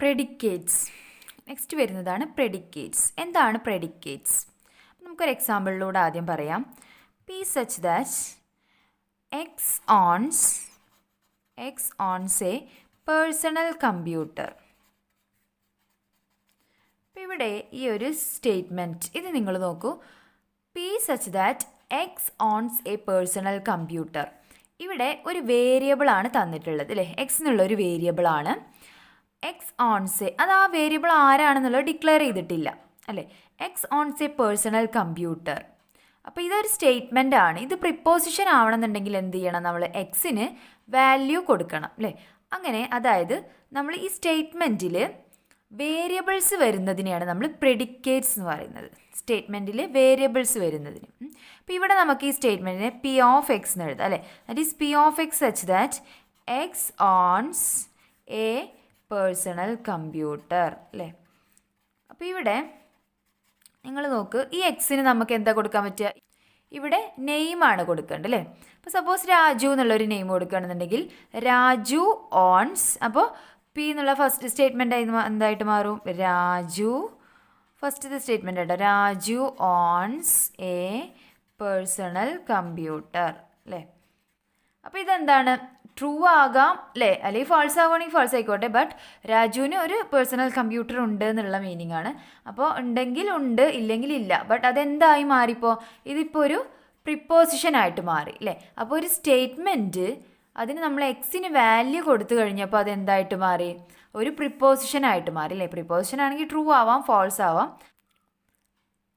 പ്രെഡിക്കേറ്റ്സ്. Next വരുന്നതാണ് പ്രെഡിക്കേറ്റ്സ്. എന്താണ് പ്രെഡിക്കേറ്റ്സ്? നമുക്കൊരു എക്സാമ്പിളിലൂടെ ആദ്യം പറയാം. P such that x owns a personal computer. അപ്പോൾ ഇവിടെ ഈ ഒരു സ്റ്റേറ്റ്മെൻറ്റ് ഇത് നിങ്ങൾ നോക്കൂ. P such that x owns a personal computer. ഇവിടെ ഒരു വേരിയബിളാണ് തന്നിട്ടുള്ളത് അല്ലേ? എക്സ് എന്നുള്ളൊരു വേരിയബിളാണ്. എക്സ് ഓൺസ് എ, അത് ആ വേരിയബിൾ ആരാണെന്നുള്ളത് ഡിക്ലെയർ ചെയ്തിട്ടില്ല അല്ലേ? X owns a personal computer. അപ്പോൾ ഇതൊരു സ്റ്റേറ്റ്മെൻ്റ് ആണ്. ഇത് പ്രിപ്പോസിഷൻ ആവണമെന്നുണ്ടെങ്കിൽ എന്ത് ചെയ്യണം? നമ്മൾ എക്സിന് വാല്യൂ കൊടുക്കണം അല്ലേ? അങ്ങനെ അതായത് നമ്മൾ ഈ സ്റ്റേറ്റ്മെൻറ്റിൽ വേരിയബിൾസ് വരുന്നതിനെയാണ് നമ്മൾ പ്രെഡിക്കേറ്റ്സ് എന്ന് പറയുന്നത്. സ്റ്റേറ്റ്മെൻറ്റിൽ വേരിയബിൾസ് വരുന്നതിന്. അപ്പോൾ ഇവിടെ നമുക്ക് ഈ സ്റ്റേറ്റ്മെൻറ്റിനെ പി ഓഫ് എക്സ് എന്ന് എഴുതാം അല്ലേ? That is P of X such that x owns a personal computer അല്ലേ? അപ്പോൾ ഇവിടെ നിങ്ങൾ നോക്ക്, ഈ എക്സിന് നമുക്ക് എന്താ കൊടുക്കാൻ പറ്റുക? ഇവിടെ നെയിമാണ് കൊടുക്കേണ്ടത് അല്ലേ? അപ്പോൾ സപ്പോസ് രാജു എന്നുള്ളൊരു നെയിം കൊടുക്കുകയാണെന്നുണ്ടെങ്കിൽ രാജു ഓൺസ്, അപ്പോൾ പി എന്നുള്ള ഫസ്റ്റ് സ്റ്റേറ്റ്മെൻ്റ് എന്തായിട്ട് മാറും? രാജു. ഫസ്റ്റത്തെ സ്റ്റേറ്റ്മെൻ്റ് ആയിട്ട് Raju owns a personal computer അല്ലേ? അപ്പോൾ ഇതെന്താണ്? ട്രൂ ആകാം അല്ലേ? അല്ലെങ്കിൽ ഫാൾസ് ആവുകയാണെങ്കിൽ ഫാൾസ് ആയിക്കോട്ടെ. ബട്ട് രാജുവിന് ഒരു പേഴ്സണൽ കമ്പ്യൂട്ടർ ഉണ്ട് എന്നുള്ള മീനിങ് ആണ്. അപ്പോൾ ഉണ്ടെങ്കിൽ ഉണ്ട്, ഇല്ലെങ്കിൽ ഇല്ല. ബട്ട് അതെന്തായി മാറിപ്പോൾ? ഇതിപ്പോൾ ഒരു പ്രിപ്പോസിഷൻ ആയിട്ട് മാറി അല്ലേ? അപ്പോൾ ഒരു സ്റ്റേറ്റ്മെൻറ്റ് അതിന് നമ്മൾ എക്സിന് വാല്യൂ കൊടുത്തു കഴിഞ്ഞപ്പോൾ അതെന്തായിട്ട് മാറി? ഒരു പ്രിപ്പോസിഷൻ ആയിട്ട് മാറി അല്ലേ? പ്രിപ്പോസിഷൻ ആണെങ്കിൽ ട്രൂ ആവാം, ഫാൾസ് ആവാം.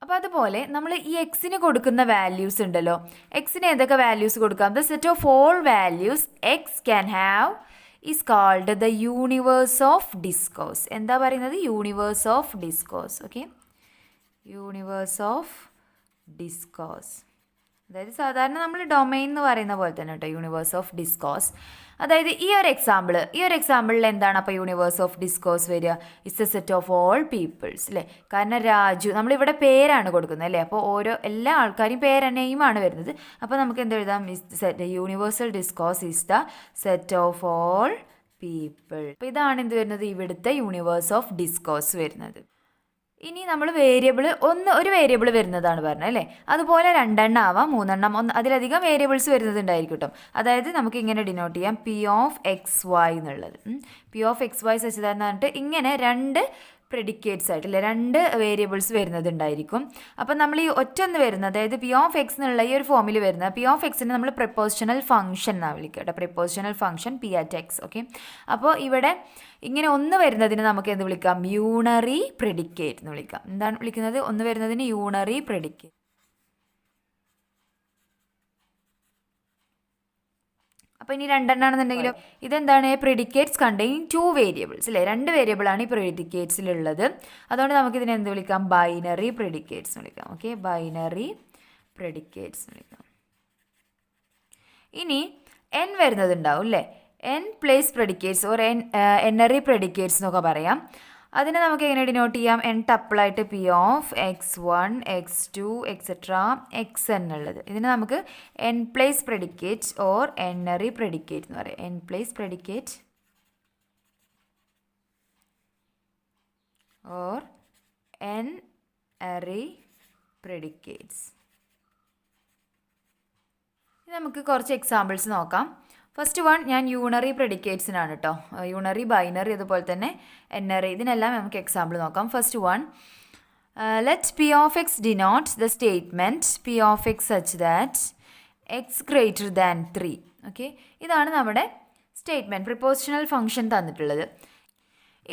അപ്പോൾ അതുപോലെ നമ്മൾ ഈ എക്സിന് കൊടുക്കുന്ന വാല്യൂസ് ഉണ്ടല്ലോ, എക്സിന് ഏതൊക്കെ വാല്യൂസ് കൊടുക്കാം? The set of all values x can have is called the universe of discourse. എന്താ പറയുന്നത്? Universe of discourse. Okay, universe of discourse. അതായത് സാധാരണ നമ്മൾ ഡൊമൈൻ എന്ന് പറയുന്ന പോലെ തന്നെ കേട്ടോ, യൂണിവേഴ്സ് ഓഫ് ഡിസ്കോഴ്സ്. അതായത് ഈ ഒരു എക്സാമ്പിളിൽ എന്താണ് അപ്പോൾ യൂണിവേഴ്സ് ഓഫ് ഡിസ്കോഴ്സ് വരിക? It's a set of all peoples അല്ലേ? കാരണം രാജു, നമ്മളിവിടെ പേരാണ് കൊടുക്കുന്നത് അല്ലേ? അപ്പോൾ എല്ലാ ആൾക്കാരും നെയിമാണ് വരുന്നത്. അപ്പോൾ നമുക്ക് എന്ത് എഴുതാം? Universal discourse is the set of all people. അപ്പോൾ ഇതാണ് എന്ത് വരുന്നത്? ഇവിടുത്തെ യൂണിവേഴ്സ് ഓഫ് ഡിസ്കോഴ്സ് വരുന്നത്. ഇനി നമ്മൾ ഒരു വേരിയബിൾ വരുന്നതാണ് പറഞ്ഞത് അല്ലേ? അതുപോലെ 2 എണ്ണം ആവാം, 3 എണ്ണം, അതിലധികം വേരിയബിൾസ് വരുന്നതുണ്ടായിരിക്കും കേട്ടോ. അതായത് നമുക്ക് ഇങ്ങനെ ഡിനോട്ട് ചെയ്യാം പി ഓഫ് എക്സ് വൈ എന്നുള്ളത്. P of x y such that എന്ന് പറഞ്ഞിട്ട് ഇങ്ങനെ 2 പ്രെഡിക്കേറ്റ്സ് ആയിട്ടില്ലേ, 2 വേരിയബിൾസ് വരുന്നതുണ്ടായിരിക്കും. അപ്പം നമ്മൾ ഈ ഒറ്റൊന്ന് വരുന്നത്, അതായത് പി ഓഫ് എക്സ് എന്നുള്ള ഈ ഒരു ഫോമിൽ വരുന്ന പി ഓഫ് എക്സിനെ നമ്മൾ പ്രിപ്പോസിഷണൽ ഫംഗ്ഷൻ എന്നാണ് വിളിക്കുക കേട്ടോ. Prepositional function P at X. Okay, അപ്പോൾ ഇവിടെ ഇങ്ങനെ ഒന്ന് വരുന്നതിന് നമുക്ക് എന്ത് വിളിക്കാം? യൂണറി പ്രെഡിക്കേറ്റ് എന്ന് വിളിക്കാം. എന്താണ് വിളിക്കുന്നത്? ഒന്ന് വരുന്നതിന് യൂണറി പ്രെഡിക്കേറ്റ്. അപ്പോൾ ഇനി 2 എണ്ണാണെന്നുണ്ടെങ്കിലോ ഇതെന്താണ്? പ്രെഡിക്കേറ്റ്സ് കണ്ടെയ്ൻ 2 വേരിയബിൾസ് അല്ലേ? 2 വേരിയബിളാണ് ഈ പ്രെഡിക്കേറ്റ്സിലുള്ളത്. അതുകൊണ്ട് നമുക്കിതിനെ എന്ത് വിളിക്കാം? ബൈനറി പ്രെഡിക്കേറ്റ്സ് എന്ന് വിളിക്കാം. ഓക്കെ, ബൈനറി പ്രെഡിക്കേറ്റ്സ് എന്ന് വിളിക്കാം. ഇനി n വരുന്നതുണ്ടാവും അല്ലേ? n place predicates or n-ary predicates എന്നൊക്കെ പറയാം. അതിനെ നമുക്ക് എങ്ങനെ ഡിനോട്ട് ചെയ്യാം? n ടപ്പിളായിട്ട് P of x1 x2 etcetera xn ഉള്ളത്. ഇതിനെ നമുക്ക് n place predicate or n-ary predicate എന്ന് പറയാം. n place predicate or n-ary predicates. നമുക്ക് കുറച്ച് എക്സാമ്പിൾസ് നോക്കാം. ഫസ്റ്റ് വൺ ഞാൻ യൂണറി പ്രെഡിക്കേറ്റ്സിനാണ് കേട്ടോ. യൂണറി, ബൈനറി, അതുപോലെ തന്നെ എണ്ണറി, ഇതിനെല്ലാം നമുക്ക് എക്സാമ്പിൾ നോക്കാം. First one, let P of X denote the statement P of X such that X greater than 3. Okay, ഇതാണ് നമ്മുടെ സ്റ്റേറ്റ്മെൻറ്റ്. പ്രിപ്പോസിഷണൽ ഫംഗ്ഷൻ തന്നിട്ടുള്ളത്.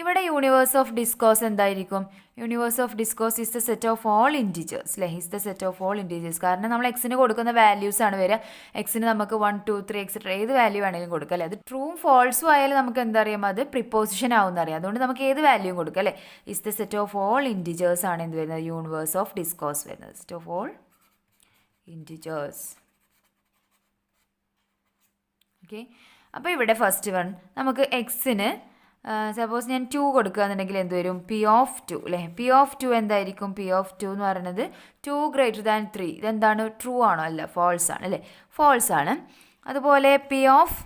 ഇവിടെ യൂണിവേഴ്സ് ഓഫ് ഡിസ്കോഴ്സ് എന്തായിരിക്കും? Universe of discourse is the set of all integers അല്ലേ? Is the set of all integers. കാരണം നമ്മൾ എക്സിന് കൊടുക്കുന്ന വാല്യൂസ് ആണ് വരിക. എക്സിന് നമുക്ക് 1 2 3 എക്സെട്ര ഏത് വാല്യൂ വേണമെങ്കിലും കൊടുക്കാം അല്ലേ? അത് ട്രൂവും ഫോൾസും ആയാലും നമുക്ക് എന്താ അറിയാം? അത് പ്രിപ്പോസിഷൻ ആവുമെന്ന് അറിയാം. അതുകൊണ്ട് നമുക്ക് ഏത് വാല്യൂയും കൊടുക്കാം അല്ലേ? Is the set of all integers ആണ് എന്ത് വരുന്നത്? യൂണിവേഴ്സ് ഓഫ് ഡിസ്കോഴ്സ് വരുന്നത്. Set of all integers. Okay, അപ്പോൾ ഇവിടെ ഫസ്റ്റ് വൺ നമുക്ക് എക്സിന് സപ്പോസ് ഞാൻ 2 കൊടുക്കുകയെന്നുണ്ടെങ്കിൽ എന്ത് വരും? പി ഓഫ് 2 അല്ലേ? പി ഓഫ് 2 എന്തായിരിക്കും? പി ഓഫ് 2 എന്ന് പറയുന്നത് 2 ഗ്രേറ്റർ ദാൻ 3. ഇതെന്താണ്? ട്രൂ ആണോ? അല്ല, ഫോൾസ് ആണ് അല്ലേ? ഫോൾസ് ആണ്. അതുപോലെ പി ഓഫ്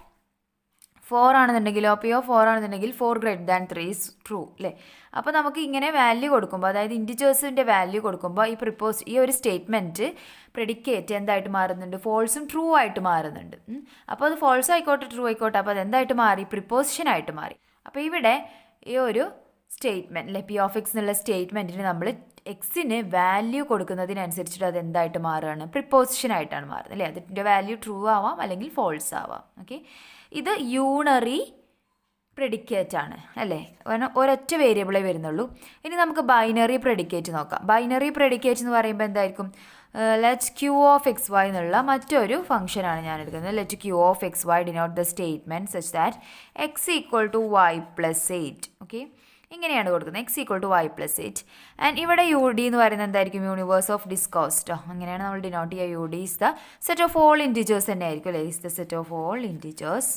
4 ആണെന്നുണ്ടെങ്കിലോ പി ഓഫ് 4 ആണെന്നുണ്ടെങ്കിൽ 4 ഗ്രേറ്റർ ദാൻ 3 ഈസ് ട്രൂ അല്ലേ. അപ്പോൾ നമുക്ക് ഇങ്ങനെ വാല്യൂ കൊടുക്കുമ്പോൾ, അതായത് ഇൻറ്റിജേഴ്സിൻ്റെ വാല്യൂ കൊടുക്കുമ്പോൾ ഈ ഒരു സ്റ്റേറ്റ്മെൻറ്റ് പ്രെഡിക്കേറ്റ് എന്തായിട്ട് മാറുന്നുണ്ട്, ഫോൾസും ട്രൂ ആയിട്ട് മാറുന്നുണ്ട്. അപ്പോൾ അത് ഫോൾസ് ആയിക്കോട്ടെ ട്രൂ ആയിക്കോട്ടെ, അപ്പോൾ അത് എന്തായിട്ട് മാറി, പ്രിപ്പോസിഷൻ ആയിട്ട് മാറി. അപ്പോൾ ഇവിടെ ഈ ഒരു സ്റ്റേറ്റ്മെൻറ്റ് അല്ലെ പി ഓഫ് എക്സ് എന്നുള്ള സ്റ്റേറ്റ്മെൻറ്റിന് നമ്മൾ എക്സിന് വാല്യൂ കൊടുക്കുന്നതിനനുസരിച്ചിട്ട് അത് എന്തായിട്ട് മാറുകയാണ്, പ്രിപ്പോസിഷൻ ആയിട്ടാണ് മാറുന്നത് അല്ലേ. അതിൻ്റെ വാല്യൂ ട്രൂ ആവാം അല്ലെങ്കിൽ ഫോൾസ് ആവാം. ഓക്കെ, ഇത് യൂണറി പ്രെഡിക്കേറ്റ് ആണ് അല്ലേ, ഒരൊറ്റ വേരിയബിളേ വരുന്നുള്ളൂ. ഇനി നമുക്ക് ബൈനറി പ്രെഡിക്കേറ്റ് നോക്കാം. ബൈനറി പ്രെഡിക്കേറ്റ് എന്ന് പറയുമ്പോൾ എന്തായിരിക്കും, let Q of x y എന്നുള്ള മറ്റൊരു ഫംഗ്ഷനാണ് ഞാൻ എടുക്കുന്നത്. Let Q of x y denote the statement such that x equal to y plus 8. Okay, ഇങ്ങനെയാണ് കൊടുക്കുന്നത്, x equal to y plus 8. And ഇവിടെ യു ഡി എന്ന് പറയുന്നത് എന്തായിരിക്കും, യൂണിവേഴ്സ് ഓഫ് ഡിസ്കോസ്റ്റ്. അങ്ങനെയാണ് നമ്മൾ ഡിനോട്ട് ചെയ്യുക. U D is the set of all integers തന്നെ ആയിരിക്കും അല്ലേ, is the set of all integers.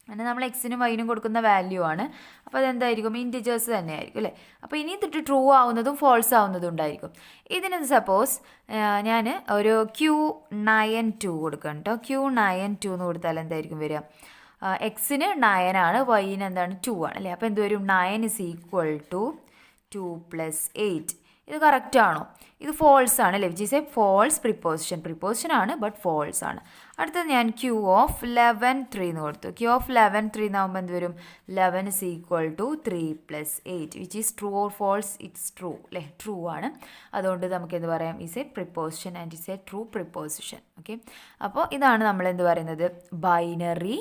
അങ്ങനെ നമ്മൾ എക്സിനും വൈനും കൊടുക്കുന്ന വാല്യൂ ആണ്. അപ്പോൾ അതെന്തായിരിക്കും, ഇൻറ്റിജേഴ്സ് തന്നെ ആയിരിക്കും അല്ലേ. അപ്പോൾ ഇനി തൊട്ട് ട്രൂ ആവുന്നതും ഫോൾസ് ആവുന്നതും ഉണ്ടായിരിക്കും. ഇതിന് സപ്പോസ് ഞാൻ ഒരു Q92 കൊടുക്കണം കേട്ടോ. Q92 എന്ന് കൊടുത്താൽ എന്തായിരിക്കും വരിക, എക്സിന് 9 ആണ്, വൈന് എന്താണ് 2 ആണ് അല്ലേ. അപ്പോൾ എന്ത് വരും, 9 ഇസ് ഈക്വൽ ടു 2 + 8. ഇത് കറക്റ്റ് ആണോ, ഇത് ഫോൾസ് ആണ് അല്ലേ, which is a false proposition ആണ് ബട്ട് ഫോൾസ് ആണ്. അടുത്തത് ഞാൻ Q ഓഫ് 11 എന്ന് കൊടുത്തു. Q ഓഫ് 11 എന്നാകുമ്പോൾ എന്ത് വരും, 11 is equal to 3 + 8 which is true or false, it's true അല്ലേ, ട്രൂ ആണ്. അതുകൊണ്ട് നമുക്ക് എന്ത് പറയാം, is a proposition and it's a true proposition. Okay, അപ്പോൾ ഇതാണ് നമ്മൾ എന്ത് പറയുന്നത്, ബൈനറി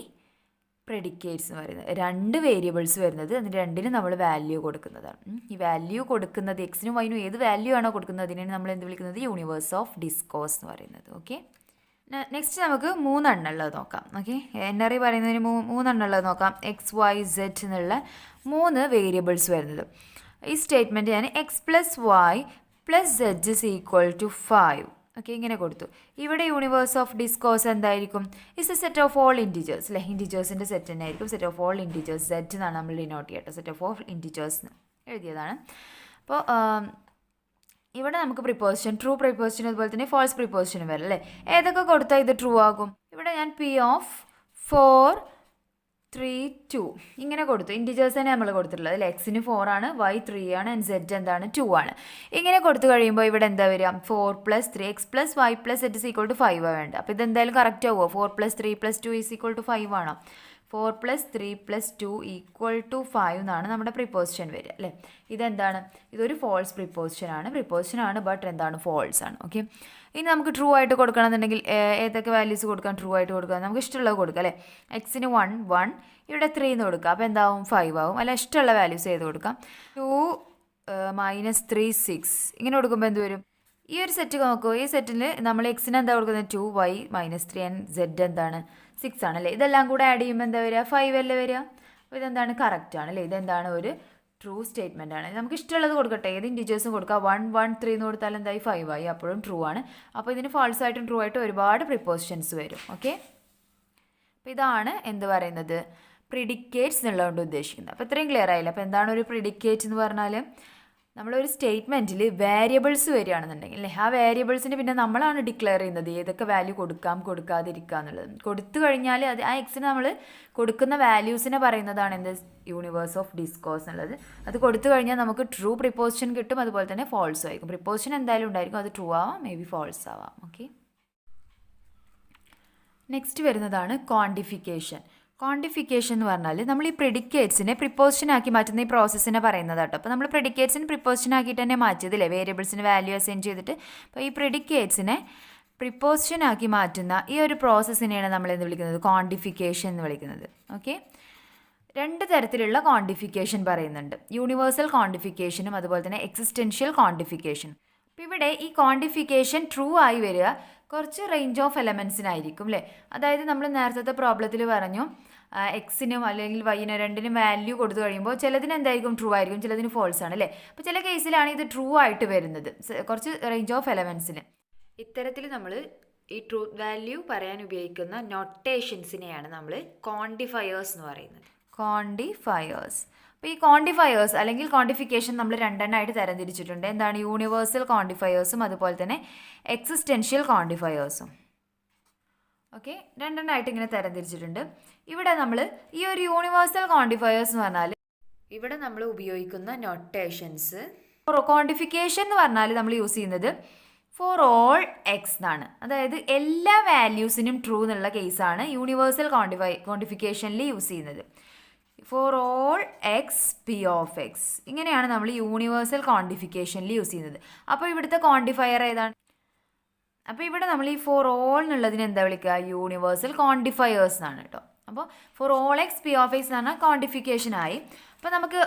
പ്രെഡിക്കേറ്റ്സ് എന്ന് പറയുന്നത്. 2 വേരിയബിൾസ് വരുന്നത്, അതിന് രണ്ടിനും നമ്മൾ വാല്യൂ കൊടുക്കുന്നതാണ്. ഈ വാല്യൂ കൊടുക്കുന്നത് എക്സിനും വൈനും ഏത് വാല്യൂ ആണോ കൊടുക്കുന്നത് അതിനാണ് നമ്മൾ എന്ത് വിളിക്കുന്നത്, യൂണിവേഴ്സ് ഓഫ് ഡിസ്കോസ് എന്ന് പറയുന്നത്. ഓക്കെ, നെക്സ്റ്റ് നമുക്ക് 3 എണ്ണുള്ളത് നോക്കാം. ഓക്കെ, NRE പറയുന്നതിന് 3 എണ്ണുള്ളത് നോക്കാം. എക്സ് വൈ സെഡ് എന്നുള്ള 3 വേരിയബിൾസ് വരുന്നത്. ഈ സ്റ്റേറ്റ്മെൻറ്റ് ഞാൻ x plus y plus z is equal to 5. Okay, ഇങ്ങനെ കൊടുത്തു. ഇവിടെ യൂണിവേഴ്സ് ഓഫ് ഡിസ്കോസ് എന്തായിരിക്കും, is a set of all integers അല്ലേ, ഇൻറ്റിജേഴ്സിൻ്റെ സെറ്റ് തന്നെ ആയിരിക്കും. Set of all integers set എന്നാണ് നമ്മൾ ഡിനോട്ട് ചെയ്യട്ടെ, സെറ്റ് ഓഫ് ഓൾ ഇൻറ്റിജേഴ്സ് എഴുതിയതാണ്. അപ്പോൾ ഇവിടെ നമുക്ക് പ്രിപ്പോസിഷൻ, ട്രൂ പ്രിപ്പോസിഷൻ അതുപോലെ തന്നെ ഫോൾസ് പ്രിപ്പോസിഷനും വരും അല്ലേ. ഏതൊക്കെ കൊടുത്താൽ ഇത് ട്രൂ ആകും, ഇവിടെ ഞാൻ P ഓഫ് 4 3 2 ഇങ്ങനെ കൊടുത്തു. ഇൻറ്റിജേഴ്സ് തന്നെ നമ്മൾ കൊടുത്തിട്ടുള്ളത് അല്ലേ, എക്സിന് 4 ആണ്, വൈ 3 ആണ്, ആൻഡ് സെഡ് എന്താണ് 2 ആണ്. ഇങ്ങനെ കൊടുത്തു കഴിയുമ്പോൾ ഇവിടെ എന്താ വരിക, 4 + 3 x plus y plus z is equal to 5 വേണ്ട. അപ്പോൾ ഇതെന്തായാലും കറക്റ്റ് ആവുമോ, 4 + 3 + 2 ഈസ് ഈക്വൽ ടു 5 ആണോ, 4 + 3 + 2 ഈക്വൽ ടു 5 എന്നാണ് നമ്മുടെ പ്രിപ്പോസിഷൻ വരിക അല്ലേ. ഇതെന്താണ്, ഇതൊരു ഫോൾസ് പ്രിപ്പോസിഷൻ ആണ് ബട്ട് എന്താണ്, ഫോൾസ് ആണ്. ഓക്കെ, ഇനി നമുക്ക് ട്രൂ ആയിട്ട് കൊടുക്കണമെന്നുണ്ടെങ്കിൽ ഏതൊക്കെ വാല്യൂസ് കൊടുക്കാം, ട്രൂ ആയിട്ട് കൊടുക്കാം, നമുക്ക് ഇഷ്ടമുള്ളത് കൊടുക്കാം അല്ലേ. എക്സിന് 1 1, ഇവിടെ 3 എന്ന് കൊടുക്കാം, അപ്പോൾ എന്താവും 5 ആവും. അല്ല, ഇഷ്ടമുള്ള വാല്യൂസ് ചെയ്ത് കൊടുക്കാം. 2 - 3 6 ഇങ്ങനെ കൊടുക്കുമ്പോൾ എന്ത് വരും, ഈ ഒരു സെറ്റ് നോക്കൂ. ഈ സെറ്റിൽ നമ്മൾ എക്സിന് എന്താ കൊടുക്കുന്നത്, 2 y - 3 ആൻഡ് സെഡ് എന്താണ് 6 ആണല്ലേ. ഇതെല്ലാം കൂടെ ആഡ് ചെയ്യുമ്പോൾ എന്താ വരിക, 5 അല്ലേ വരിക. അപ്പോൾ ഇതെന്താണ്, കറക്റ്റ് ആണല്ലേ. ഇതെന്താണ്, ഒരു ട്രൂ സ്റ്റേറ്റ്മെൻ്റ് ആണ്. നമുക്ക് ഇഷ്ടമുള്ളത് കൊടുക്കട്ടെ, ഏത് ഇൻറ്റിജേഴ്സും കൊടുക്കാം. 1 1 3 എന്ന് കൊടുത്താൽ എന്തായി, 5 ആയി, അപ്പോഴും ട്രൂ ആണ്. അപ്പോൾ ഇതിന് ഫാൾസ് ആയിട്ടും ട്രൂ ആയിട്ടും ഒരുപാട് പ്രിപ്പോസിഷൻസ് വരും. ഓക്കെ, അപ്പോൾ ഇതാണ് എന്ത് പറയുന്നത്, പ്രിഡിക്കേറ്റ്സ് എന്നുള്ളതുകൊണ്ട് ഉദ്ദേശിക്കുന്നത്. അപ്പോൾ ഇത്രയും ക്ലിയർ ആയില്ല. അപ്പോൾ എന്താണ് ഒരു പ്രിഡിക്കേറ്റ് എന്ന് പറഞ്ഞാൽ, നമ്മളൊരു സ്റ്റേറ്റ്മെൻറ്റിൽ വേരിയബിൾസ് വരികയാണെന്നുണ്ടെങ്കിൽ അല്ലേ, ആ വേരിയബിൾസിന് പിന്നെ നമ്മളാണ് ഡിക്ലെയർ ചെയ്യുന്നത് ഏതൊക്കെ വാല്യൂ കൊടുക്കാം കൊടുക്കാതിരിക്കുക എന്നുള്ളത്. കൊടുത്തു കഴിഞ്ഞാൽ അത് ആ എക്സിന് നമ്മൾ കൊടുക്കുന്ന വാല്യൂസിനെ പറയുന്നതാണ് എന്ത്, യൂണിവേഴ്സ് ഓഫ് ഡിസ്കോസ് എന്നുള്ളത്. അത് കൊടുത്തു കഴിഞ്ഞാൽ നമുക്ക് ട്രൂ പ്രിപ്പോസിഷൻ കിട്ടും, അതുപോലെ തന്നെ ഫോൾസ് ആയിരിക്കും. പ്രിപ്പോസിഷൻ എന്തായാലും ഉണ്ടായിരിക്കും, അത് ട്രൂ ആവാം, മേ ബി ഫോൾസ് ആവാം. ഓക്കെ, നെക്സ്റ്റ് വരുന്നതാണ് ക്വാണ്ടിഫിക്കേഷൻ. ക്വാണ്ടിഫിക്കേഷൻ എന്ന് പറഞ്ഞാൽ നമ്മൾ ഈ പ്രെഡിക്കേറ്റ്സിനെ പ്രിപ്പോസിഷനാക്കി മാറ്റുന്ന ഈ പ്രോസസ്സിനെ പറയുന്നത് കേട്ടോ. അപ്പോൾ നമ്മൾ പ്രെഡിക്കേറ്റ്സിനെ പ്രിപ്പോസിഷനാക്കിയിട്ട് തന്നെ മാറ്റിയതില്ലേ, വേരിയബിൾസിന് വാല്യൂ അസൈൻ ചെയ്തിട്ട്. അപ്പോൾ ഈ പ്രെഡിക്കേറ്റ്സിനെ പ്രിപ്പോസിഷനാക്കി മാറ്റുന്ന ഈ ഒരു പ്രോസസ്സിനെയാണ് നമ്മൾ എന്ത് വിളിക്കുന്നത്, ക്വാണ്ടിഫിക്കേഷൻ എന്ന് വിളിക്കുന്നത്. ഓക്കെ, 2 തരത്തിലുള്ള ക്വാണ്ടിഫിക്കേഷൻ പറയുന്നുണ്ട്, യൂണിവേഴ്സൽ ക്വാണ്ടിഫിക്കേഷനും അതുപോലെ തന്നെ എക്സിസ്റ്റൻഷ്യൽ ക്വാണ്ടിഫിക്കേഷൻ. അപ്പോൾ ഇവിടെ ഈ ക്വാണ്ടിഫിക്കേഷൻ ട്രൂ ആയി വരിക കുറച്ച് റേഞ്ച് ഓഫ് എലമെൻസിനായിരിക്കും അല്ലേ. അതായത് നമ്മൾ നേരത്തെ പ്രോബ്ലത്തിൽ പറഞ്ഞു, എക്സിനും അല്ലെങ്കിൽ വൈനും രണ്ടിനും വാല്യൂ കൊടുത്തു കഴിയുമ്പോൾ ചിലതിന് എന്തായിരിക്കും, ട്രൂ ആയിരിക്കും, ചിലതിന് ഫോൾസ് ആണ് അല്ലേ. അപ്പോൾ ചില കേസിലാണ് ഇത് ട്രൂ ആയിട്ട് വരുന്നത്, കുറച്ച് റേഞ്ച് ഓഫ് എലമെൻസിന്. ഇത്തരത്തിൽ നമ്മൾ ഈ ട്രൂത്ത് വാല്യൂ പറയാൻ ഉപയോഗിക്കുന്ന നൊട്ടേഷൻസിനെയാണ് നമ്മൾ ക്വാണ്ടിഫയേഴ്സ് എന്ന് പറയുന്നത്. ക്വാണ്ടിഫയേഴ്സ്. അപ്പോൾ ഈ ക്വാണ്ടിഫയേഴ്സ് അല്ലെങ്കിൽ ക്വാണ്ടിഫിക്കേഷൻ നമ്മൾ 2 എണ്ണമായിട്ട് തരംതിരിച്ചിട്ടുണ്ട്. എന്താണ്, യൂണിവേഴ്സൽ ക്വാണ്ടിഫയേഴ്സും അതുപോലെ തന്നെ എക്സിസ്റ്റൻഷ്യൽ ക്വാണ്ടിഫയേഴ്സും. ഓക്കെ, രണ്ടെണ്ണമായിട്ട് ഇങ്ങനെ തരംതിരിച്ചിട്ടുണ്ട്. ഇവിടെ നമ്മൾ ഈ ഒരു യൂണിവേഴ്സൽ ക്വാണ്ടിഫയേഴ്സ് എന്ന് പറഞ്ഞാൽ ഇവിടെ നമ്മൾ ഉപയോഗിക്കുന്ന നൊട്ടേഷൻസ് ക്വാണ്ടിഫിക്കേഷൻ എന്ന് പറഞ്ഞാൽ നമ്മൾ യൂസ് ചെയ്യുന്നത് ഫോർ ഓൾ എക്സ് എന്നാണ്. അതായത് എല്ലാ വാല്യൂസിനും ട്രൂ എന്നുള്ള കേസാണ് യൂണിവേഴ്സൽ ക്വാണ്ടിഫിക്കേഷനിൽ യൂസ് ചെയ്യുന്നത്. Four all x P of X ഇങ്ങനെയാണ് നമ്മൾ യൂണിവേഴ്സൽ ക്വാണ്ടിഫിക്കേഷനിൽ യൂസ് ചെയ്യുന്നത്. അപ്പോൾ ഇവിടുത്തെ ക്വാണ്ടിഫയർ ഏതാണ്? അപ്പോൾ ഇവിടെ നമ്മൾ ഈ ഫോർ ഓൾ എന്നുള്ളതിന് എന്താ വിളിക്കുക? യൂണിവേഴ്സൽ ക്വാണ്ടിഫയേഴ്സ് എന്നാണ് കേട്ടോ. അപ്പോൾ four all x P of X എന്ന് പറഞ്ഞാൽ ക്വാണ്ടിഫിക്കേഷൻ ആയി. അപ്പോൾ നമുക്ക്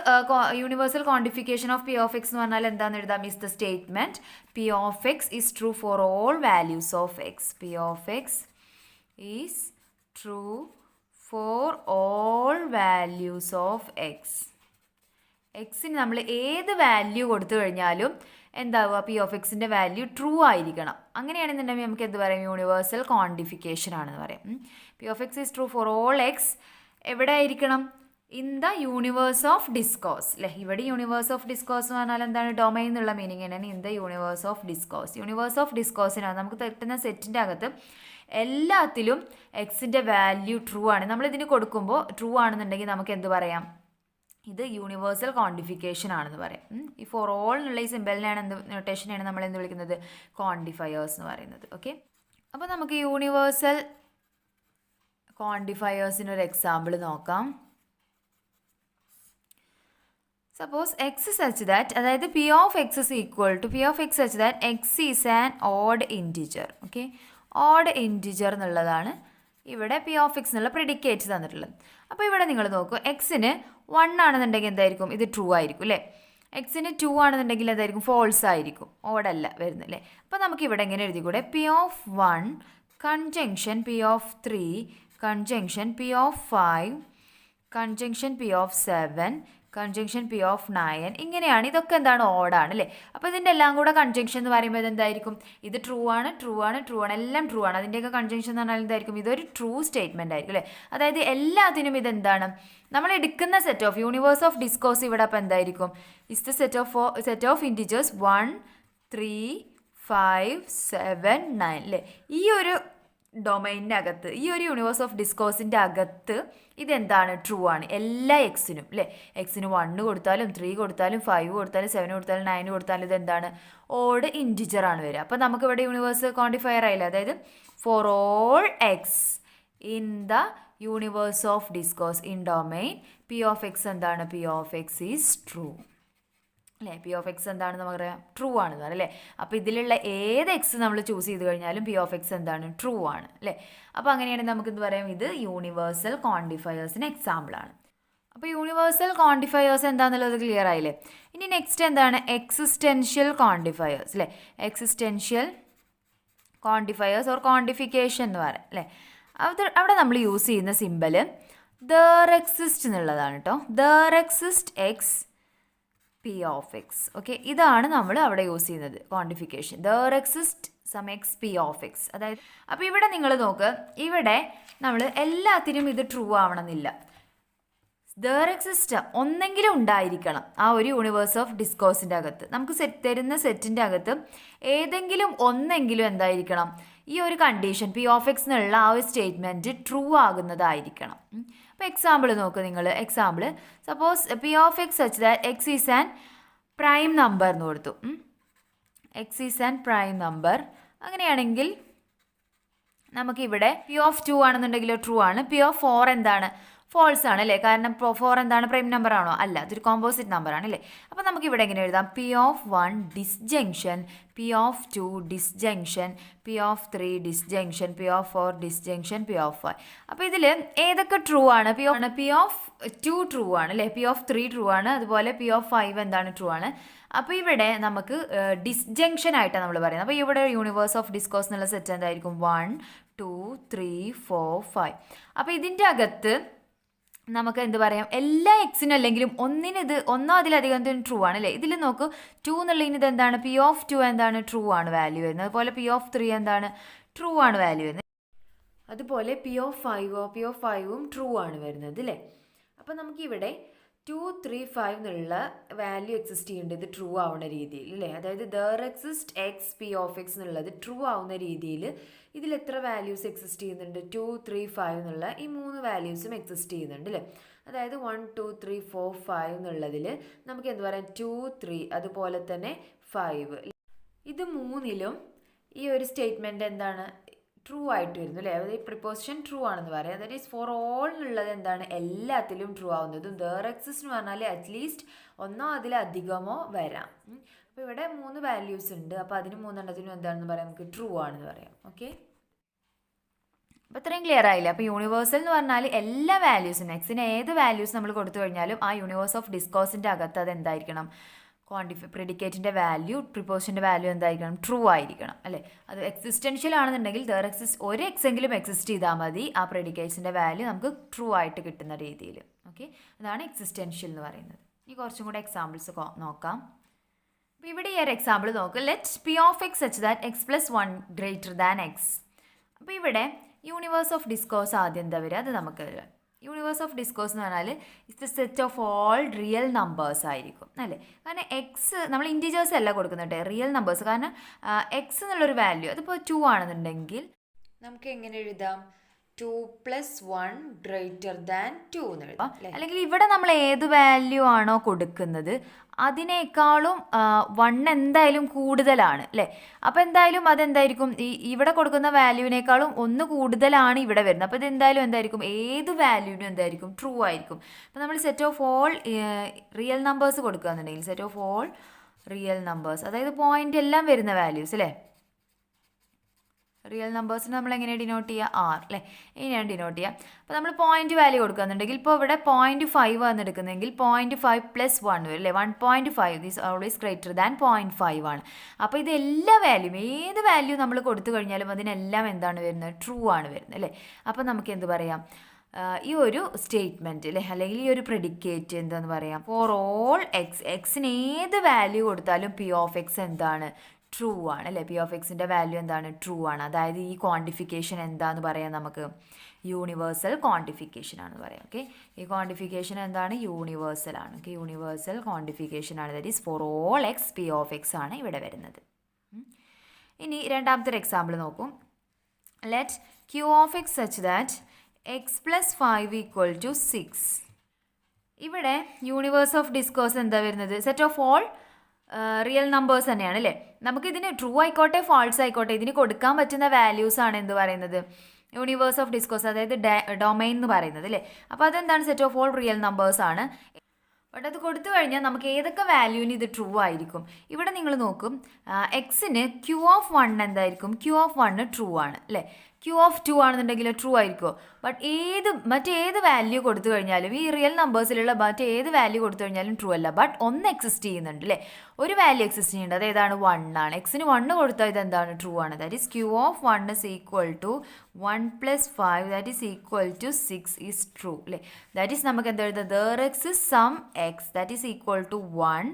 universal quantification of P of X എന്ന് പറഞ്ഞാൽ എന്താണെന്ന് എഴുതാം? Is the statement P of X is true for all values of X. P of X is true for all values of X. എക്സിന് നമ്മൾ ഏത് വാല്യൂ കൊടുത്തു കഴിഞ്ഞാലും എന്താവുക? പി ഓഫ് എക്സിൻ്റെ വാല്യൂ ട്രൂ ആയിരിക്കണം. അങ്ങനെയാണെന്നുണ്ടെങ്കിൽ നമുക്ക് എന്ത് പറയാം? യൂണിവേഴ്സൽ ക്വാണ്ടിഫിക്കേഷൻ ആണെന്ന് പറയാം. P of X is true for all X എവിടെ ആയിരിക്കണം? In the universe of discourse അല്ലേ? ഇവിടെ യൂണിവേഴ്സ് ഓഫ് ഡിസ്കോസ് എന്ന് പറഞ്ഞാൽ എന്താണ്? ഡൊമൈൻ എന്നുള്ള മീനിങ് തന്നെയാണ് in the universe of discourse. Universe of ഡിസ്കോസിനാണ് നമുക്ക് കിട്ടുന്ന സെറ്റിൻ്റെ അകത്ത് എല്ലാത്തിലും എക്സിൻ്റെ വാല്യൂ ട്രൂ ആണ്. നമ്മളിതിന് കൊടുക്കുമ്പോൾ ട്രൂ ആണെന്നുണ്ടെങ്കിൽ നമുക്ക് എന്ത് പറയാം? ഇത് യൂണിവേഴ്സൽ ക്വാണ്ടിഫിക്കേഷൻ ആണെന്ന് പറയാം. ഈ ഫോർ ഓൾ എന്നുള്ള ഈ സിമ്പലിനെയാണ് നൊട്ടേഷനെയാണ് നമ്മൾ എന്ത് വിളിക്കുന്നത്? ക്വാണ്ടിഫയേഴ്സ് എന്ന് പറയുന്നത്. ഓക്കെ, അപ്പോൾ നമുക്ക് യൂണിവേഴ്സൽ ക്വാണ്ടിഫയേഴ്സിനൊരു എക്സാമ്പിൾ നോക്കാം. സപ്പോസ് എക്സ് സച്ച് ദാറ്റ്, അതായത് P of x is equal to P of X such that x is an odd integer. Okay, odd integer എന്നുള്ളതാണ് ഇവിടെ പി ഓഫ് എക്സ് എന്നുള്ള പ്രെഡിക്കേറ്റ് തന്നിട്ടുള്ളത്. അപ്പോൾ ഇവിടെ നിങ്ങൾ നോക്കൂ, എക്സിന് 1 ആണെന്നുണ്ടെങ്കിൽ എന്തായിരിക്കും? ഇത് ട്രൂ ആയിരിക്കും അല്ലേ? എക്സിന് 2 ആണെന്നുണ്ടെങ്കിൽ എന്തായിരിക്കും? ഫോൾസ് ആയിരിക്കും, ഓഡല്ല വരുന്നത് അല്ലേ? അപ്പോൾ നമുക്ക് ഇവിടെ എങ്ങനെ എഴുതിക്കൂടെ? P of 1 conjunction P of 3 conjunction P of 5 conjunction P of 7 conjunction P of 9 ഇങ്ങനെയാണ്. ഇതൊക്കെ എന്താണ്? ഓഡാണ് അല്ലേ? അപ്പോൾ ഇതിൻ്റെ എല്ലാം കൂടെ കൺജങ്ഷൻ എന്ന് പറയുമ്പോൾ ഇതെന്തായിരിക്കും? ഇത് ട്രൂ ആണ്, ട്രൂ ആണ്, ട്രൂ ആണ്, എല്ലാം ട്രൂ ആണ്. അതിൻ്റെയൊക്കെ കൺജങ്ഷൻ എന്ന് പറഞ്ഞാൽ എന്തായിരിക്കും? ഇതൊരു ട്രൂ സ്റ്റേറ്റ്മെൻ്റ് ആയിരിക്കും അല്ലേ? അതായത് എല്ലാത്തിനും ഇതെന്താണ്? നമ്മൾ എടുക്കുന്ന set of universe of discourse ഇവിടെ അപ്പോൾ എന്തായിരിക്കും? Is the set of integers 1 3 5 7 9 അല്ലേ? ഈ ഒരു ഡൊമൈനിൻ്റെ അകത്ത്, ഈ ഒരു യൂണിവേഴ്സ് ഓഫ് ഡിസ്കോസിൻ്റെ അകത്ത് ഇതെന്താണ്? ട്രൂ ആണ് എല്ലാ എക്സിനും അല്ലേ? എക്സിന് 1 കൊടുത്താലും 3 കൊടുത്താലും 5 കൊടുത്താലും 7 കൊടുത്താലും 9 കൊടുത്താലും ഇതെന്താണ്? ഓഡ് ഇൻറ്റിജർ ആണ് വരിക. അപ്പോൾ നമുക്കിവിടെ യൂണിവേഴ്സ് ക്വാണ്ടിഫയർ ആയില്ല. അതായത് for all X in the universe of discourse in domain P of X എന്താണ്? P of X is true അല്ലേ? പി ഓഫ് എക്സ് എന്താണെന്ന് നമുക്കറിയാം? ട്രൂ ആണെന്ന് പറയാം അല്ലേ? അപ്പോൾ ഇതിലുള്ള ഏത് എക്സ് നമ്മൾ ചൂസ് ചെയ്ത് കഴിഞ്ഞാലും പി ഓഫ് എക്സ് എന്താണ്? ട്രൂ ആണ് അല്ലേ? അപ്പോൾ അങ്ങനെയാണെങ്കിൽ നമുക്ക് എന്ത് പറയാം? ഇത് യൂണിവേഴ്സൽ ക്വാണ്ടിഫയേഴ്സിന് എക്സാമ്പിളാണ്. അപ്പോൾ യൂണിവേഴ്സൽ ക്വാണ്ടിഫയേഴ്സ് എന്താണെന്നുള്ളത് ക്ലിയർ ആയില്ലേ? ഇനി നെക്സ്റ്റ് എന്താണ്? എക്സിസ്റ്റൻഷ്യൽ ക്വാണ്ടിഫയേഴ്സ് അല്ലേ? എക്സിസ്റ്റൻഷ്യൽ ക്വാണ്ടിഫയേഴ്സ് ഓർ ക്വാണ്ടിഫിക്കേഷൻ എന്ന് പറയാം അല്ലേ? അവിടെ നമ്മൾ യൂസ് ചെയ്യുന്ന സിമ്പൽ ദർ എക്സിസ്റ്റ് എന്നുള്ളതാണ് കേട്ടോ. There exist x P of x. Okay, ഇതാണ് നമ്മൾ അവിടെ യൂസ് ചെയ്യുന്നത് quantification. There exist some x P of x. അതായത് അപ്പോൾ ഇവിടെ നിങ്ങൾ നോക്ക്, ഇവിടെ നമ്മൾ എല്ലാത്തിനും ഇത് ട്രൂ ആവണമെന്നില്ല. ദർ എക്സിസ്റ്റ് ഒന്നെങ്കിലും ഉണ്ടായിരിക്കണം ആ ഒരു യൂണിവേഴ്സ് ഓഫ് ഡിസ്കോസിൻ്റെ അകത്ത്. നമുക്ക് തരുന്ന സെറ്റിൻ്റെ അകത്ത് ഏതെങ്കിലും ഒന്നെങ്കിലും എന്തായിരിക്കണം? ഈ ഒരു കണ്ടീഷൻ പി ഓഫ് എക്സ് എന്നുള്ള ആ ഒരു സ്റ്റേറ്റ്മെൻറ്റ് ട്രൂ ആകുന്നതായിരിക്കണം. അപ്പോൾ എക്സാമ്പിൾ നോക്ക് നിങ്ങൾ. Example suppose P of X such that x is an prime number എന്ന് കൊടുത്തു. X is an prime number. അങ്ങനെയാണെങ്കിൽ നമുക്കിവിടെ പി ഓഫ് 2 ആണെന്നുണ്ടെങ്കിലോ ട്രൂ ആണ്. പി ഓഫ് 4 എന്താണ്? ഫോൾസ് ആണ് അല്ലേ? കാരണം 4 എന്താണ്? പ്രൈം നമ്പർ ആണോ? അല്ല, അതൊരു കോമ്പോസിറ്റ് നമ്പർ ആണ് അല്ലേ? അപ്പോൾ നമുക്ക് ഇവിടെ എങ്ങനെ എഴുതാം? P of 1 disjunction P of 2 disjunction P of 3 disjunction P of 4 disjunction P of 5. അപ്പോൾ ഇതിൽ ഏതൊക്കെ ട്രൂ ആണ്? പി ഓഫ് 2 ട്രൂ ആണ് അല്ലേ? പി ഓഫ് 3 ട്രൂ ആണ്. അതുപോലെ പി ഓഫ് 5 എന്താണ്? ട്രൂ ആണ്. അപ്പോൾ ഇവിടെ നമുക്ക് ഡിസ്ജങ്ഷൻ ആയിട്ടാണ് നമ്മൾ പറയുന്നത്. അപ്പോൾ ഇവിടെ യൂണിവേഴ്സ് ഓഫ് ഡിസ്കോസ് എന്നുള്ള സെറ്റ് എന്തായിരിക്കും? 1 2 3 4 5. അപ്പോൾ ഇതിൻ്റെ അകത്ത് നമുക്ക് എന്ത് പറയാം? എല്ലാ എക്സിനും അല്ലെങ്കിലും ഒന്നോ അതിലധികം ട്രൂ ആണ് അല്ലേ? ഇതിൽ നോക്കൂ, 2 എന്നുള്ളതിന് ഇത് എന്താണ്? പി ഓഫ് 2 എന്താണ്? ട്രൂ ആണ് വാല്യൂ വരുന്നത്. അതുപോലെ പി ഓഫ് 3 എന്താണ്? ട്രൂ ആണ് വാല്യൂ വരുന്നത്. അതുപോലെ പി ഓഫ് 5 ട്രൂ ആണ് വരുന്നത് അല്ലേ? അപ്പോൾ നമുക്കിവിടെ 235 എന്നുള്ള വാല്യൂ എക്സിസ്റ്റ് ചെയ്യേണ്ടത് ട്രൂ ആവുന്ന രീതിയിൽ അല്ലേ, അതായത് there exist x P of X എന്നുള്ളത് ട്രൂ ആവുന്ന രീതിയിൽ ഇതിൽ എത്ര വാല്യൂസ് എക്സിസ്റ്റ് ചെയ്യുന്നുണ്ട്? 235 എന്നുള്ള ഈ 3 വാല്യൂസും എക്സിസ്റ്റ് ചെയ്യുന്നുണ്ട് അല്ലേ. അതായത് 1 2 3 4 5 എന്നുള്ളതിൽ നമുക്ക് എന്ത് പറയാം, 2 3 അതുപോലെ തന്നെ 5 ഇത് മൂന്നിലും ഈ ഒരു സ്റ്റേറ്റ്മെൻറ്റ് എന്താണ്, ട്രൂ ആയിട്ട് വരുന്നു അല്ലേ. അതായത് പ്രിപ്പോസിഷൻ ട്രൂ ആണെന്ന് പറയാം. ദാറ്റ് ഈസ് ഫോർ ഓൾ എന്നുള്ളത് എന്താണ്, എല്ലാത്തിലും ട്രൂ ആവുന്നതും ദർ എക്സിസ്റ്റ് എന്ന് പറഞ്ഞാൽ അറ്റ്ലീസ്റ്റ് ഒന്നോ അതിലധികമോ വരാം. അപ്പോൾ ഇവിടെ 3 വാല്യൂസ് ഉണ്ട്, അപ്പോൾ അതിന് 3 എന്താണെന്ന് പറയാം, നമുക്ക് ട്രൂ ആണെന്ന് പറയാം. ഓക്കെ, അപ്പോൾ ഇത്രയും ക്ലിയർ ആയില്ല. അപ്പോൾ യൂണിവേഴ്സൽ എന്ന് പറഞ്ഞാൽ എല്ലാ വാല്യൂസിനും എക്സിന് ഏത് വാല്യൂസ് നമ്മൾ കൊടുത്തു കഴിഞ്ഞാലും ആ യൂണിവേഴ്സ് ഓഫ് ഡിസ്കോസിൻ്റെ അകത്ത് അത് എന്തായിരിക്കണം, പ്രെഡിക്കേറ്റിൻ്റെ വാല്യൂ പ്രിപ്പോസിഷൻ്റെ വാല്യൂ എന്തായിരിക്കണം, ട്രൂ ആയിരിക്കണം അല്ലേ. അത് എക്സിസ്റ്റൻഷ്യൽ ആണെന്നുണ്ടെങ്കിൽ ദർ എക്സിസ്റ്റ് ഒരു എക്സെങ്കിലും എക്സിസ്റ്റ് ചെയ്താൽ മതി, ആ പ്രെഡിക്കേറ്റ്സിൻ്റെ വാല്യൂ നമുക്ക് ട്രൂ ആയിട്ട് കിട്ടുന്ന രീതിയിൽ. ഓക്കെ, അതാണ് എക്സിസ്റ്റൻഷ്യൽ എന്ന് പറയുന്നത്. ഇനി കുറച്ചും കൂടെ എക്സാമ്പിൾസ് നോക്കാം. അപ്പോൾ ഇവിടെ ഈ ഒരു എക്സാമ്പിൾ നോക്കുക. Let P of X such that X plus 1 greater than X. അപ്പോൾ ഇവിടെ യൂണിവേഴ്സ് ഓഫ് ഡിസ്കോസ് ആദ്യം എന്താ വരിക, അത് നമുക്ക് യൂണിവേഴ്സ് ഓഫ് ഡിസ്കോസ് എന്ന് പറഞ്ഞാൽ it's the set of all real numbers ആയിരിക്കും അല്ലേ. കാരണം എക്സ് നമ്മൾ ഇൻറ്റീജേഴ്സ് അല്ല കൊടുക്കുന്നുണ്ട്, റിയൽ നമ്പേഴ്സ്. കാരണം എക്സ് എന്നുള്ളൊരു വാല്യൂ അതിപ്പോൾ 2 ആണെന്നുണ്ടെങ്കിൽ നമുക്ക് എങ്ങനെ എഴുതാം, 2 + 1 ഗ്രേറ്റർ ദാൻ 2 എന്ന് എഴുതാം. അല്ലെങ്കിൽ ഇവിടെ നമ്മൾ ഏത് വാല്യൂ ആണോ കൊടുക്കുന്നത് അതിനേക്കാളും 1 എന്തായാലും കൂടുതലാണ് അല്ലേ. അപ്പോൾ എന്തായാലും അതെന്തായിരിക്കും, ഇവിടെ കൊടുക്കുന്ന വാല്യൂവിനേക്കാളും 1 കൂടുതലാണ് ഇവിടെ വരുന്നത്. അപ്പോൾ ഇതെന്തായാലും എന്തായിരിക്കും, ഏത് വാല്യൂവിനും എന്തായിരിക്കും, ട്രൂ ആയിരിക്കും. അപ്പോൾ നമ്മൾ set of all real numbers കൊടുക്കുകയെന്നുണ്ടെങ്കിൽ set of all real numbers, അതായത് പോയിൻ്റ് എല്ലാം വരുന്ന വാല്യൂസ് അല്ലേ. റിയൽ നമ്പേഴ്സിന് നമ്മൾ എങ്ങനെ ഡിനോട്ട് ചെയ്യുക, ആർ അല്ലേ, ഇങ്ങനെയാണ് ഡിനോട്ട് ചെയ്യുക. അപ്പോൾ നമ്മൾ പോയിന്റ് വാല്യൂ കൊടുക്കുന്നുണ്ടെങ്കിൽ ഇപ്പോൾ ഇവിടെ 0.5 ആണ് എടുക്കുന്നതെങ്കിൽ 0.5 + 1 വരും അല്ലേ. 1.5 ഈസ് ഓൾവേസ് ഗ്രേറ്റർ ദാൻ 0.5 ആണ്. അപ്പോൾ ഇത് എല്ലാ വാല്യൂം ഏത് വാല്യൂ നമ്മൾ കൊടുത്തു കഴിഞ്ഞാലും അതിനെല്ലാം എന്താണ് വരുന്നത്, ട്രൂ ആണ് വരുന്നത് അല്ലേ. അപ്പോൾ നമുക്ക് എന്ത് പറയാം, ഈ ഒരു സ്റ്റേറ്റ്മെൻറ്റ് അല്ലേ, അല്ലെങ്കിൽ ഈ ഒരു പ്രെഡിക്കേറ്റ് എന്താന്ന് പറയാം, ഫോർ ഓൾ എക്സിന് ഏത് വാല്യൂ കൊടുത്താലും പി ഓഫ് എക്സ് എന്താണ്, ട്രൂ ആണ് അല്ലേ. പി ഓഫ് എക്സിൻ്റെ വാല്യൂ എന്താണ്, ട്രൂ ആണ്. അതായത് ഈ ക്വാണ്ടിഫിക്കേഷൻ എന്താന്ന് പറയാം, നമുക്ക് യൂണിവേഴ്സൽ ക്വാണ്ടിഫിക്കേഷൻ ആണെന്ന് പറയാം. ഓക്കെ, ഈ ക്വാണ്ടിഫിക്കേഷൻ എന്താണ്, യൂണിവേഴ്സൽ ആണ്. ഓക്കെ, യൂണിവേഴ്സൽ ക്വാണ്ടിഫിക്കേഷൻ ആണ്. That is for all x P of x ആണ് ഇവിടെ വരുന്നത്. ഇനി രണ്ടാമത്തെ ഒരു എക്സാമ്പിൾ നോക്കും. Let Q of X such that x + 5 = 6. ഇവിടെ യൂണിവേഴ്സ് ഓഫ് ഡിസ്കോസ് എന്താ വരുന്നത്, set of all real numbers തന്നെയാണ് അല്ലേ. നമുക്കിതിന് ട്രൂ ആയിക്കോട്ടെ ഫാൾസ് ആയിക്കോട്ടെ ഇതിന് കൊടുക്കാൻ പറ്റുന്ന വാല്യൂസ് ആണ് എന്ത് പറയുന്നത്, യൂണിവേഴ്സ് ഓഫ് ഡിസ്കോസ്, അതായത് ഡൊമൈൻ എന്ന് പറയുന്നത് അല്ലേ. അപ്പോൾ അതെന്താണ്, set of all real numbers ആണ്. ബട്ട് അത് കൊടുത്തു കഴിഞ്ഞാൽ നമുക്ക് ഏതൊക്കെ വാല്യൂവിന് ഇത് ട്രൂ ആയിരിക്കും. ഇവിടെ നിങ്ങൾ നോക്കും, എക്സിന് ക്യൂ ഓഫ് 1 എന്തായിരിക്കും, ക്യൂ ഓഫ് 1 ട്രൂ ആണ് അല്ലേ. ക്യൂ ഓഫ് 2 ആണെന്നുണ്ടെങ്കിൽ ട്രൂ ആയിരിക്കുമോ. ബട്ട് മറ്റേത് വാല്യൂ കൊടുത്തു കഴിഞ്ഞാലും ഈ റിയൽ നമ്പേഴ്സിലുള്ള മറ്റേത് വാല്യൂ കൊടുത്തു കഴിഞ്ഞാലും ട്രൂ അല്ല. ബട്ട് ഒന്ന് എക്സിസ്റ്റ് ചെയ്യുന്നുണ്ട് അല്ലേ, ഒരു വാല്യൂ എക്സിസ്റ്റ് ചെയ്യുന്നുണ്ട്, അത് ഏതാണ്, 1 ആണ്. എക്സിന് 1 കൊടുത്താൽ ഇതെന്താണ്, ട്രൂ ആണ്. That is q of 1 = 1 + 5 that is equal to 6 is true അല്ലേ. ദാറ്റ് ഈസ് നമുക്ക് എന്താ എഴുതുക, there exist some x that is equal to 1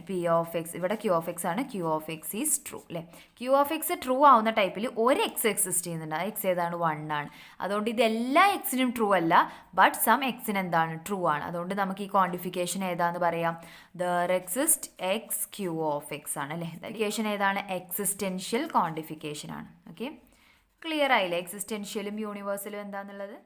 p of x. ഇവിടെ ക്യൂ ഓഫ് എക്സ് ആണ്, q of X is true അല്ലേ. Q of x true ആവുന്ന ടൈപ്പിൽ ഒരു എക്സ് എക്സിസ്റ്റ് ചെയ്യുന്നുണ്ട്, ആ എക്സ് ഏതാണ്, 1 ആണ്. അതുകൊണ്ട് ഇതെല്ലാ എക്സിനും ട്രൂ അല്ല, ബട്ട് സം എക്സിന് എന്താണ്, ട്രൂ ആണ്. അതുകൊണ്ട് നമുക്ക് ഈ ക്വാണ്ടിഫിക്കേഷൻ ഏതാന്ന് പറയാം, there exist x q of x ആണ് അല്ലേ. ക്വാണ്ടിഫിക്കേഷൻ ഏതാണ്, എക്സിസ്റ്റൻഷ്യൽ ക്വാണ്ടിഫിക്കേഷൻ ആണ്. ഓക്കെ, ക്ലിയർ ആയില്ലേ എക്സിസ്റ്റൻഷ്യലും യൂണിവേഴ്സലും എന്താണെന്നുള്ളത്.